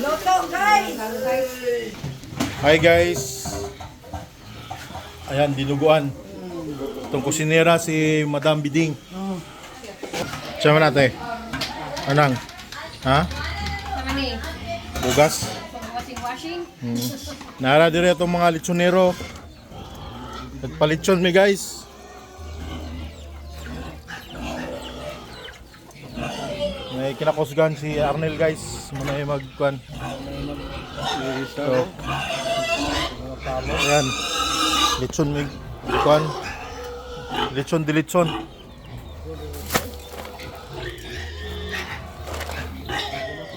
Loto, guys! Hi guys. Ayan, dinuguan. Itong kusinera si Madam Biding. Sama natin. Anang? Ha? Sama ni. Bugas? Washing. Nara dire itong mga litsonero. Nagpalitsyon mi guys. May kinakusgan si Arnel guys. Muna yung magkuhan. So, ayan. Litson mi. Kuhan. Litson dilitson.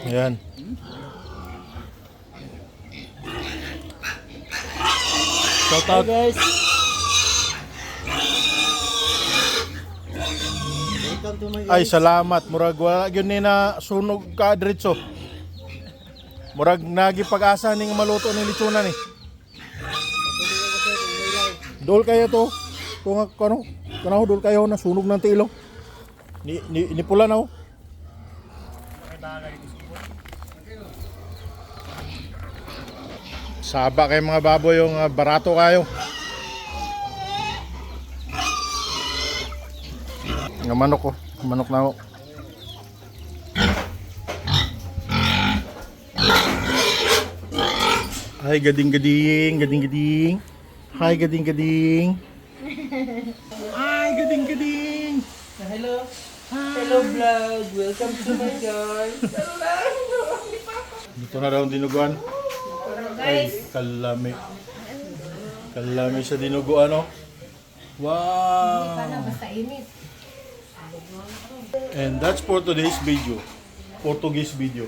Ayan. Shout out guys. Ay salamat murag wala gyud ni na sunog ka diretso. Murag nagi pag-asa ning maluto ning litsunan ni. Dol kayo to. Kung kano dol kayo na sunog ng tilo. Ni pula na oh. Saba kay mga baboy yung barato kayo. Ng manok ko, manok na ako. Hi gading-gading, gading-gading. Hi gading-gading. Hi gading-gading. Hello. Hello vlog. Welcome to my guys. Dito na daw ang dinuguan. Ay, kalami. Kalami sa dinuguan, oh. Wow! Basta init. And that's for today's video. Portuguese video.